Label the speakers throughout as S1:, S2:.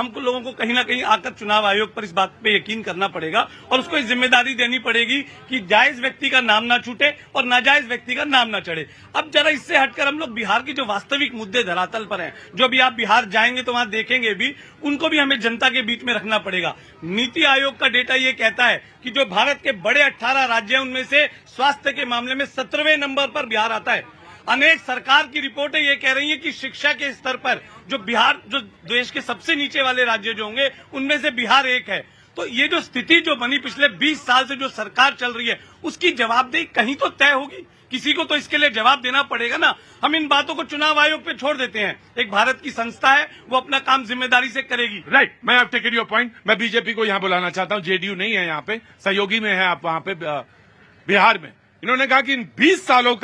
S1: हम लोगों को कहीं ना कहीं आकर चुनाव आयोग पर इस बात पे यकीन करना पड़ेगा और उसको जिम्मेदारी देनी पड़ेगी कि जायज व्यक्ति का नाम ना छूटे और नाजायज व्यक्ति का नाम ना चढ़े। अब जरा इससे हटकर हम लोग बिहार की जो वास्तविक मुद्दे धरातल पर हैं, जो भी आप बिहार जाएंगे तो वहां देखेंगे भी, उनको भी हमें जनता के बीच में रखना पड़ेगा। नीति आयोग का डेटा ये कहता है कि जो भारत के बड़े 18 राज्य हैं उनमें से स्वास्थ्य के मामले में 17वें नंबर पर बिहार आता है। अनेक सरकार की रिपोर्टें ये कह रही हैं कि शिक्षा के स्तर पर जो बिहार, जो देश के सबसे नीचे वाले राज्य जो होंगे उनमें से बिहार एक है। तो ये जो स्थिति जो बनी पिछले 20 साल से जो सरकार चल रही है, उसकी जवाबदेही कहीं तो तय होगी, किसी को तो इसके लिए जवाब देना पड़ेगा ना। हम इन बातों को चुनाव आयोग पे छोड़ देते हैं। एक भारत की संस्था है, वो अपना काम जिम्मेदारी से करेगी।
S2: राइट, मैं आप टेक योर पॉइंट। मैं बीजेपी को यहाँ बुलाना चाहता हूँ, जेडीयू नहीं है यहाँ पे, सहयोगी में है आप वहां पे बिहार में। इन्होंने कहा कि इन 20 सालों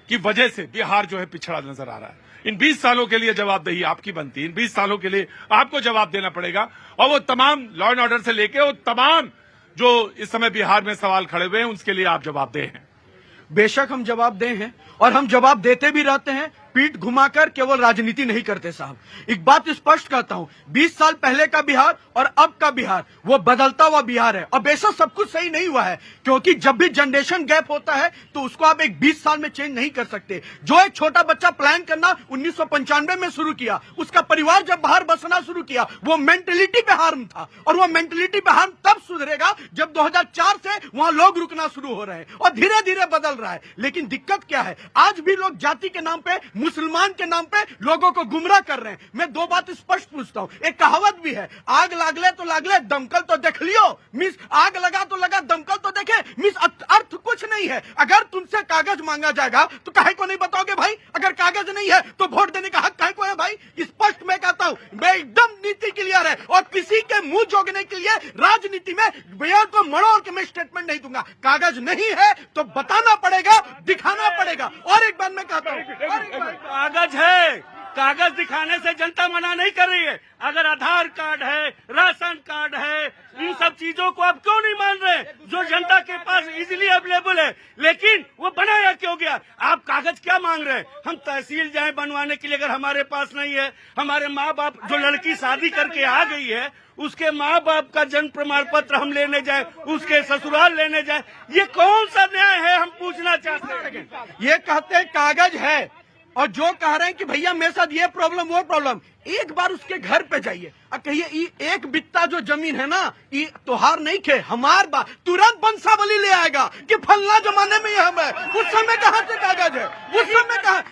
S2: की वजह से बिहार जो है पिछड़ा नजर आ रहा है। इन 20 सालों के लिए जवाबदेही आपकी बनती है, इन 20 सालों के लिए आपको जवाब देना पड़ेगा। और वो तमाम लॉ एंड ऑर्डर से लेके वो तमाम जो इस समय बिहार में सवाल खड़े हुए हैं, उसके लिए आप जवाबदेह हैं।
S3: बेशक हम जवाबदेह हैं और हम जवाब देते भी रहते हैं, पीठ घुमाकर केवल राजनीति नहीं करते साहब। एक बात स्पष्ट कहता हूं, 20 साल पहले का बिहार और अब का बिहार वो बदलता हुआ बिहार है। और बेशक सब कुछ सही नहीं हुआ है, क्योंकि जब भी जनरेशन गैप होता है तो उसको आप एक 20 साल में चेंज नहीं कर सकते। जो एक छोटा बच्चा प्लान करना 1995 में शुरू किया, उसका परिवार जब बाहर बसना शुरू किया, वो मेंटेलिटी पे हार्म था। और वो मेंटेलिटी पे हार्म तब सुधरेगा जब 2004 से वहां लोग रुकना शुरू हो रहे हैं और धीरे धीरे बदल रहा है। लेकिन दिक्कत क्या है, आज भी लोग जाति के नाम पे, मुसलमान के नाम पे लोगों को गुमराह कर रहे हैं। मैं दो बात स्पष्ट पूछता हूं। एक कहावत भी है, आग लागले तो लागले, दमकल तो देख लियो। मिस आग लगा तो लगा, दमकल तो देखे। मिस अर्थ कुछ नहीं है। अगर तुमसे कागज मांगा जाएगा तो काहे को नहीं बताओगे भाई? अगर कागज नहीं है तो वोट देने का हक काहे को है भाई? स्पष्ट मैं कहता हूं, मैं एकदम नीति क्लियर है और किसी के मुंह जोगने के लिए राजनीति में बयान को मड़ोड़ के मैं स्टेटमेंट नहीं दूंगा। कागज नहीं है तो बताना पड़ेगा, दिखाना पड़ेगा। और एक बात मैं कहता हूं,
S1: कागज है, कागज दिखाने से जनता मना नहीं कर रही है। अगर आधार कार्ड है, राशन कार्ड है, इन सब चीजों को आप क्यों नहीं मान रहे, जो जनता के पास इजीली अवेलेबल है? लेकिन वो बनाया क्यों गया? आप कागज क्या मांग रहे हैं? हम तहसील जाए बनवाने के लिए, अगर हमारे पास नहीं है, हमारे माँ बाप, जो लड़की शादी करके आ गई है उसके माँ बाप का जन्म प्रमाण पत्र हम लेने जाए, उसके ससुराल लेने जाए, ये कौन सा न्याय है? हम पूछना चाहते हैं।
S3: ये कहते हैं कागज है और जो कह रहे हैं कि भैया मेरे साथ ये प्रॉब्लम वो प्रॉब्लम, एक बार उसके घर पे जाइए और कहिए एक बित्ता जो जमीन है ना, ये तोहार नहीं खे, हमार बा। तुरंत बंसावली ले आएगा कि फलना जमाने में हम है। उस समय कहाँ से कागज है? उस समय कहाँ?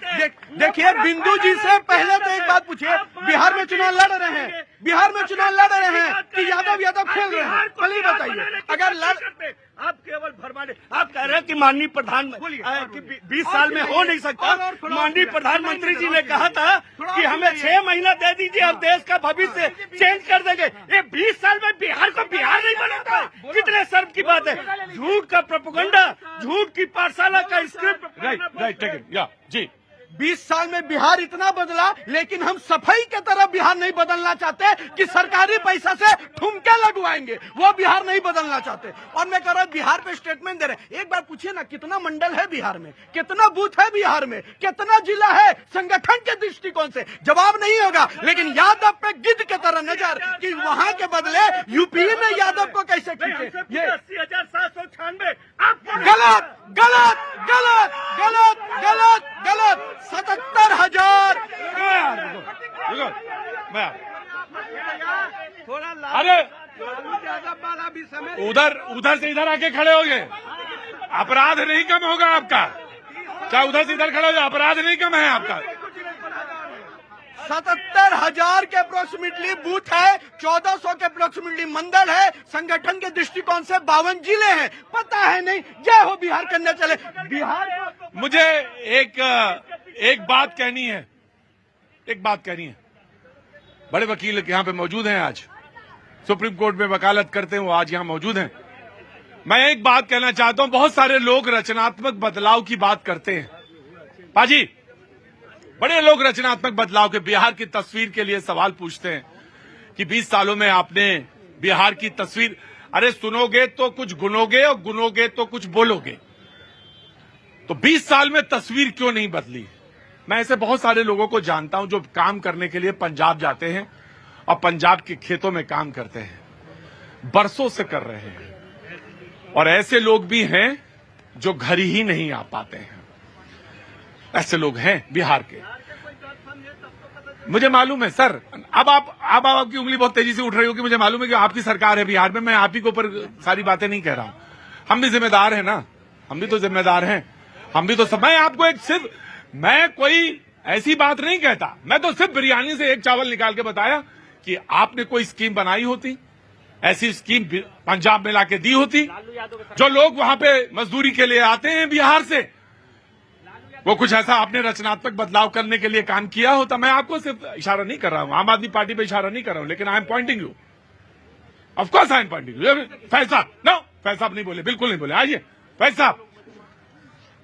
S3: देखिए बिंदु जी से पहले तो एक बात पूछिए, बिहार में चुनाव लड़ रहे हैं, बिहार में चुनाव लड़ रहे हैं कि यादव खेल रहे हैं? चलिए बताइए, अगर
S1: आप केवल भरमाने, आप कह रहे हैं कि माननीय प्रधानमंत्री 20 साल में हो नहीं सकता। माननीय प्रधानमंत्री जी ने कहा था कि हमें 6 महीना दे दीजिए, अब देश का भविष्य चेंज कर देंगे। ये 20 साल में बिहार को बिहार नहीं बनाता, कितने शर्म की बात है। झूठ का प्रोपेगेंडा, झूठ की पाठशाला का स्क्रिप्ट।
S2: राइट, या जी।
S3: 20 साल में बिहार इतना बदला, लेकिन हम सफाई की तरफ बिहार नहीं बदलना चाहते कि सरकारी पैसा से ठुमके लगवाएंगे, वो बिहार नहीं बदलना चाहते। और मैं कह रहा हूं बिहार पे स्टेटमेंट दे रहे हैं। एक बार पूछिए ना, कितना मंडल है बिहार में, कितना बूथ है बिहार में, कितना जिला है संगठन के दृष्टिकोण से? जवाब नहीं होगा। लेकिन यादव पे गिद्ध की तरह नजर कि वहां के बदले यूपी में यादव को कैसे खींचे। ये
S1: 80,796
S3: गलत गलत गलत गलत गलत गलत 77,000।
S2: अरे उधर से इधर आके खड़े हो गए, अपराध नहीं कम होगा आपका। क्या उधर से इधर खड़े हो जाए, अपराध नहीं कम है आपका।
S3: 77,000 के अप्रोक्सीमेटली बूथ है, 1400 के अप्रोक्सीमेटली मंडल है, संगठन के दृष्टिकोण से 52 जिले हैं। पता है नहीं, जय हो बिहार करने चले। बिहार
S2: मुझे एक बात कहनी है, बड़े वकील यहाँ पे मौजूद हैं, आज सुप्रीम कोर्ट में वकालत करते हैं, वो आज यहाँ मौजूद हैं। मैं एक बात कहना चाहता हूं, बहुत सारे लोग रचनात्मक बदलाव की बात करते हैं। पाजी, बड़े लोग रचनात्मक बदलाव के, बिहार की तस्वीर के लिए सवाल पूछते हैं कि 20 सालों में आपने बिहार की तस्वीर, अरे सुनोगे तो कुछ गुनोगे और गुनोगे तो कुछ बोलोगे। तो 20 साल में तस्वीर क्यों नहीं बदली? मैं ऐसे बहुत सारे लोगों को जानता हूं जो काम करने के लिए पंजाब जाते हैं और पंजाब के खेतों में काम करते हैं, बरसों से कर रहे हैं। और ऐसे लोग भी हैं जो घर ही नहीं आ पाते हैं, ऐसे लोग हैं बिहार के। मुझे मालूम है सर, अब आपकी उंगली बहुत तेजी से उठ रही होगी। मुझे मालूम है कि आपकी सरकार है बिहार में, मैं आप ही के ऊपर सारी बातें नहीं कह रहा हूं। हम भी जिम्मेदार हैं ना, हम भी तो जिम्मेदार हैं, हम भी तो सब। मैं आपको मैं कोई ऐसी बात नहीं कहता, मैं तो सिर्फ बिरयानी से एक चावल निकाल के बताया कि आपने कोई स्कीम बनाई होती, ऐसी स्कीम पंजाब में लाके दी होती, जो लोग वहां पे मजदूरी के लिए आते हैं बिहार से, वो कुछ ऐसा आपने रचनात्मक बदलाव करने के लिए काम किया होता। मैं आपको सिर्फ इशारा नहीं कर रहा हूं, आम आदमी पार्टी पे इशारा नहीं कर रहा हूं, लेकिन I am pointing you, of course I am pointing you. Faiz साहब, नो, फैज साहब नहीं बोले, बिल्कुल नहीं बोले, आइए फैज साहब।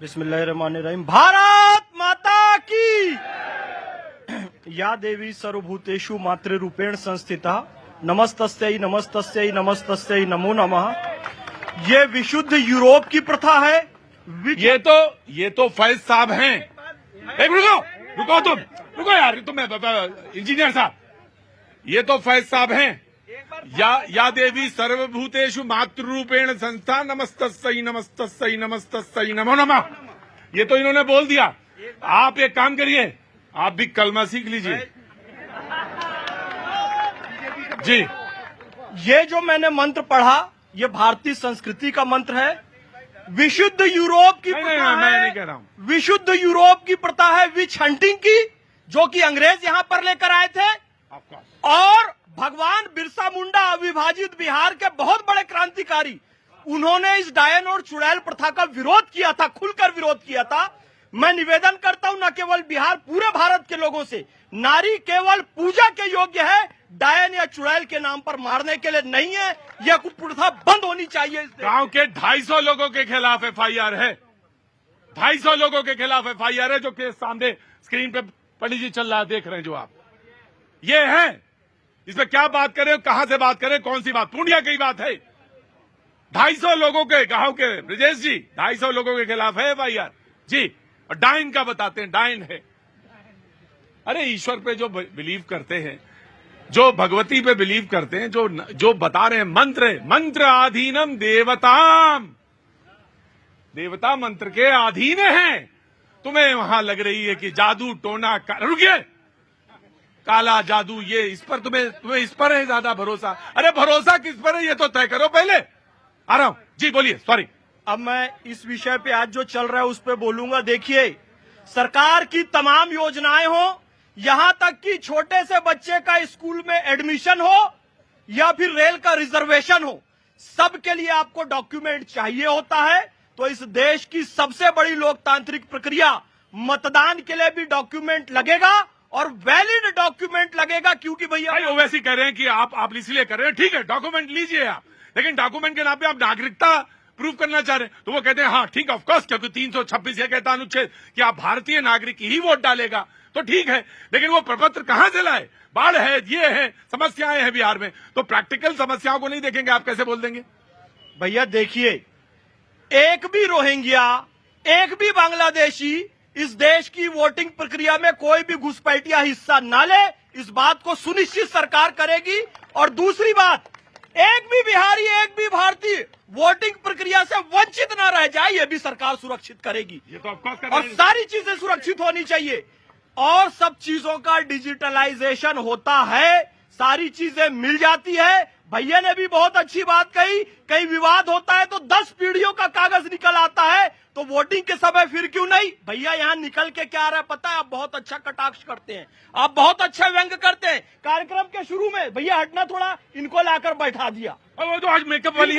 S3: बिस्मिल्लाहिर्रहमानिर्रहीम। भारत माता की या देवी सर्वभूतेषु मातृरूपेण संस्थिता नमस्तस्यै नमस्तस्यै नमस्तस्यै नमो नमः। ये विशुद्ध यूरोप की प्रथा है।
S2: ये तो फैज साहब हैं। एक रुको तुम, रुको यार, तुम इंजीनियर साहब, ये तो फैज साहब हैं। या देवी सर्वभूतेषु मातृरूपेण संस्था नमस्तस्यै नमस्तस्यै नमस्तस्यै नमो नमः। ये तो इन्होंने बोल दिया। आप एक काम करिए, आप भी कलमा सीख लीजिए जी।
S3: ये जो मैंने मंत्र पढ़ा, ये भारतीय संस्कृति का मंत्र है। विशुद्ध यूरोप की प्रथा है।
S2: मैं नहीं कह रहा हूं।
S3: विशुद्ध यूरोप की प्रथा है विच हंटिंग की, जो कि अंग्रेज यहां पर लेकर आए थे। और भगवान बिरसा मुंडा अविभाजित बिहार के बहुत बड़े क्रांतिकारी, उन्होंने इस डायन और चुड़ैल प्रथा का विरोध किया था, खुलकर विरोध किया था। मैं निवेदन करता हूं न केवल बिहार, पूरे भारत के लोगों से, नारी केवल पूजा के योग्य है, डायन या चुड़ैल के नाम पर मारने के लिए नहीं है। यह प्रथा बंद होनी चाहिए।
S2: गांव के 250 लोगों के खिलाफ एफआईआर है, 250 लोगों के खिलाफ एफआईआर है, जो केस सामने स्क्रीन पे पंडित जी चल रहा है, देख रहे हैं जो आप। ये है, इसमें क्या बात करें, कहां से बात करें, कौन सी बात, पूर्णिया की बात है। 250 लोगों के, गांव के ब्रजेश जी, 250 लोगों के खिलाफ है एफआईआर जी। और डायन का बताते हैं, डायन है। अरे ईश्वर पे जो बिलीव करते हैं, जो भगवती पे बिलीव करते हैं, जो बता रहे हैं मंत्र आधीनम देवताम, देवता मंत्र के अधीन है। तुम्हें वहां लग रही है कि जादू टोना रुकिए, काला जादू, ये इस पर तुम्हें इस पर है ज्यादा भरोसा। अरे भरोसा किस पर है ये तो तय करो पहले। आ रहा हूं जी, बोलिए, सॉरी।
S3: अब मैं इस विषय पे आज जो चल रहा है उस पे बोलूंगा। देखिए, सरकार की तमाम योजनाएं हो, यहां तक कि छोटे से बच्चे का स्कूल में एडमिशन हो या फिर रेल का रिजर्वेशन हो, सबके लिए आपको डॉक्यूमेंट चाहिए होता है। तो इस देश की सबसे बड़ी लोकतांत्रिक प्रक्रिया, मतदान के लिए भी डॉक्यूमेंट लगेगा और वैलिड डॉक्यूमेंट लगेगा। क्योंकि भैया
S2: वो वैसे कह रहे हैं कि आप इसलिए कर रहे हैं, ठीक है डॉक्यूमेंट लीजिए आप, लेकिन डॉक्यूमेंट के नाम पे आप नागरिकता प्रूव करना चाह रहे हैं। तो वो कहते हैं हाँ ठीक है, ऑफकोर्स, क्योंकि 326 ये कहता अनुच्छेद कि आप भारतीय नागरिक ही वोट डालेगा, तो ठीक है। लेकिन वो प्रपत्र कहां से लाए, बाढ़ है, ये है, समस्याएं हैं बिहार में, तो प्रैक्टिकल समस्याओं को नहीं देखेंगे, आप कैसे बोल देंगे।
S3: भैया देखिए, एक भी रोहिंग्या, एक भी बांग्लादेशी इस देश की वोटिंग प्रक्रिया में कोई भी घुसपैठिया हिस्सा न ले, इस बात को सुनिश्चित सरकार करेगी। और दूसरी बात, एक भी बिहारी, एक भी भारतीय वोटिंग प्रक्रिया से वंचित न रह जाए, यह भी सरकार सुरक्षित करेगी।
S2: ये तो ऑफकोर्स,
S3: और सारी चीजें सुरक्षित होनी चाहिए। और सब चीजों का डिजिटलाइजेशन होता है, सारी चीजें मिल जाती है। भैया ने भी बहुत अच्छी बात कही, कहीं विवाद होता है तो 10 पीढ़ियों का कागज निकल आता है, तो वोटिंग के समय फिर क्यों नहीं। भैया यहाँ निकल के क्या आ रहा है पता है, आप बहुत अच्छा कटाक्ष करते हैं, आप बहुत अच्छा व्यंग करते हैं। कार्यक्रम के शुरू में भैया हटना, थोड़ा इनको लाकर बैठा दिया।
S2: वो तो आज मेकअप वाली